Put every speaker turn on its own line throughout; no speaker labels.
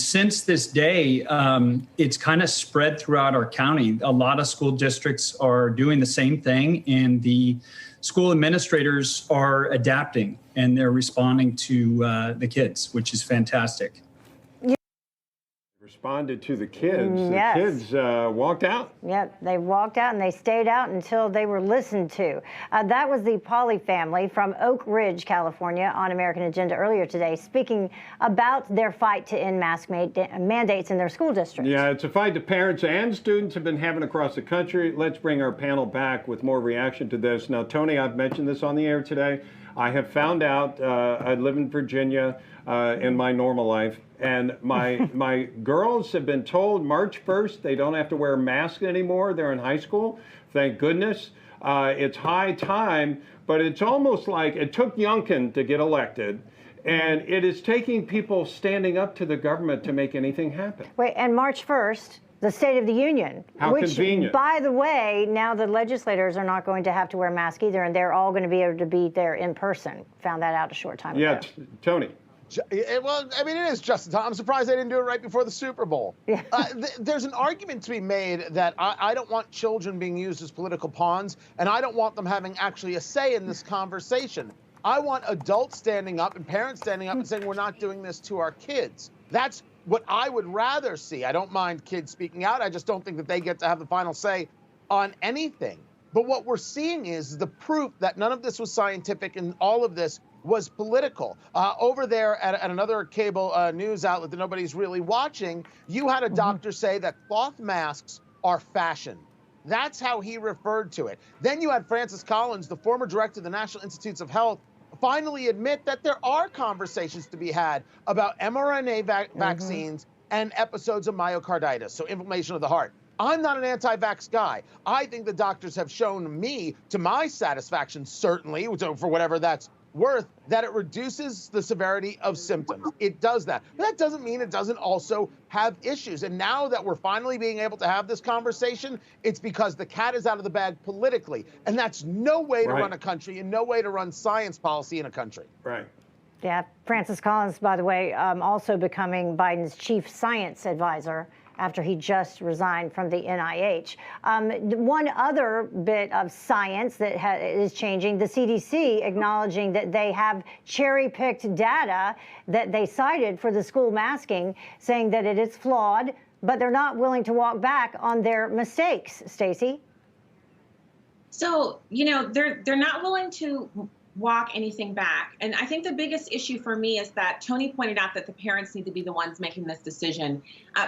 since this day, it's kind of spread throughout our county. A lot of school districts are doing the same thing, and the school administrators are adapting and they're responding to the kids, which is fantastic.
Responded to the kids.
Yes.
The kids walked out.
Yep, they walked out and they stayed out until they were listened to. That was the Pauley family from Oak Ridge, California, on American Agenda earlier today, speaking about their fight to end mask mandates in their school district.
Yeah, it's a fight that parents and students have been having across the country. Let's bring our panel back with more reaction to this. Now, Tony, I've mentioned this on the air today. I have found out, I live in Virginia in my normal life, and my girls have been told March 1st they don't have to wear masks anymore. They're in high school. Thank goodness. It's high time, but it's almost like it took Youngkin to get elected, and it is taking people standing up to the government to make anything happen.
Wait, and March 1st, the State of the Union.
How
which,
convenient.
By the way, now the legislators are not going to have to wear masks either, and they're all going to be able to be there in person. Found that out a short time ago.
Yeah, Tony.
Well, I mean, it is just in time. I'm surprised they didn't do it right before the Super Bowl.
Yeah.
There's an argument to be made that I don't want children being used as political pawns, and I don't want them having actually a say in this conversation. I want adults standing up and parents standing up and saying, we're not doing this to our kids. That's what I would rather see. I don't mind kids speaking out. I just don't think that they get to have the final say on anything. But what we're seeing is the proof that none of this was scientific and all of this was political. Over there at another cable news outlet that nobody's really watching, you had a doctor say that cloth masks are fashion. That's how he referred to it. Then you had Francis Collins, the former director of the National Institutes of Health, finally admit that there are conversations to be had about mRNA vaccines and episodes of myocarditis, so inflammation of the heart. I'm not an anti-vax guy. I think the doctors have shown me, to my satisfaction, certainly, for whatever that's worth, that it reduces the severity of symptoms. It does that. But that doesn't mean it doesn't also have issues. And now that we're finally being able to have this conversation, it's because the cat is out of the bag politically. And that's no way to run a country and no way to run science policy in a country.
Right.
Yeah, Francis Collins, by the way, also becoming Biden's chief science advisor after he just resigned from the NIH. One other bit of science that is changing, the CDC acknowledging that they have cherry-picked data that they cited for the school masking, saying that it is flawed, but they're not willing to walk back on their mistakes. Stacy?
So, you know, they're not willing to walk anything back. And I think the biggest issue for me is that Tony pointed out that the parents need to be the ones making this decision.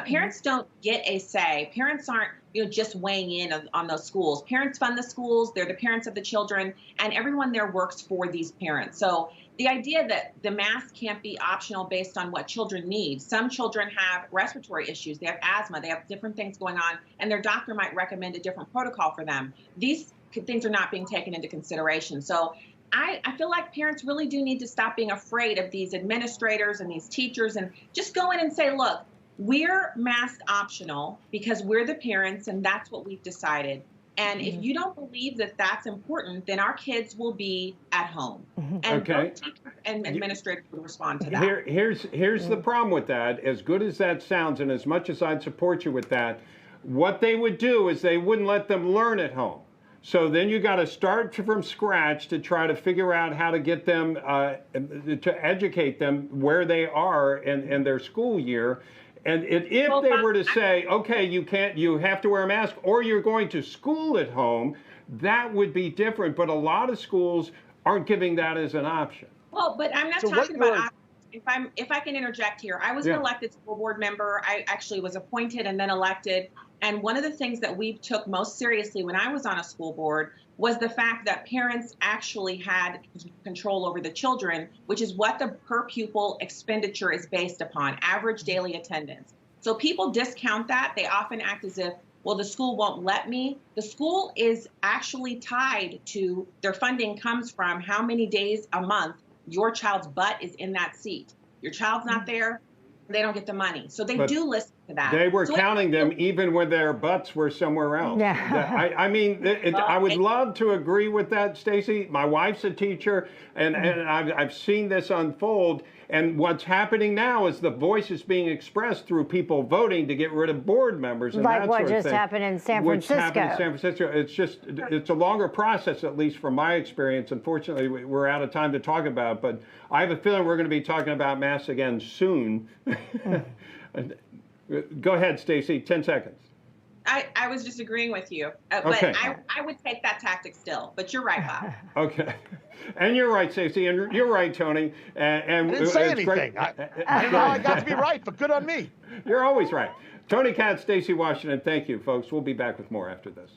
Parents don't get a say. Parents aren't, you know, just weighing in on those schools. Parents fund the schools. They're the parents of the children, and everyone there works for these parents. So the idea that the mask can't be optional based on what children need. Some children have respiratory issues. They have asthma. They have different things going on, and their doctor might recommend a different protocol for them. These things are not being taken into consideration. So I feel like parents really do need to stop being afraid of these administrators and these teachers and just go in and say, look, we're mask optional because we're the parents and that's what we've decided. And if you don't believe that that's important, then our kids will be at home. And teachers and administrators will respond to that.
Here's the problem with that. As good as that sounds, and as much as I'd support you with that, what they would do is they wouldn't let them learn at home. So then you got to start from scratch to try to figure out how to get them, to educate them where they are in their school year. And if they were to say, okay, you have to wear a mask or you're going to school at home, that would be different. But a lot of schools aren't giving that as an option.
Well, but I'm not talking about if I can interject here. I was an elected school board member. I actually was appointed and then elected. And one of the things that we took most seriously when I was on a school board was the fact that parents actually had control over the children, which is what the per pupil expenditure is based upon, average daily attendance. So people discount that. They often act as if, well, the school won't let me. The school is actually tied to, their funding comes from how many days a month your child's butt is in that seat. Your child's not there, they don't get the money. So they do listen to that.
They were
So
counting them even when their butts were somewhere else.
Yeah.
I mean, I would love to agree with that, Stacy. My wife's a teacher, and I've seen this unfold. And what's happening now is the voice is being expressed through people voting to get rid of board members and
like
that
what
sort of
just
thing.
happened in San
Which
Francisco.
happened in San Francisco. It's a longer process, at least from my experience. Unfortunately, we're out of time to talk about it, but I have a feeling we're going to be talking about masks again soon. Go ahead, Stacy, 10 seconds.
I was just agreeing with you,
Okay.
but I would take that tactic still. But you're right, Bob.
Okay. And you're right, Stacy, and you're right, Tony. And
I didn't say
it's
anything.
great.
I don't know how I got to be right, but good on me.
You're always right. Tony Katz, Stacy Washington, thank you, folks. We'll be back with more after this.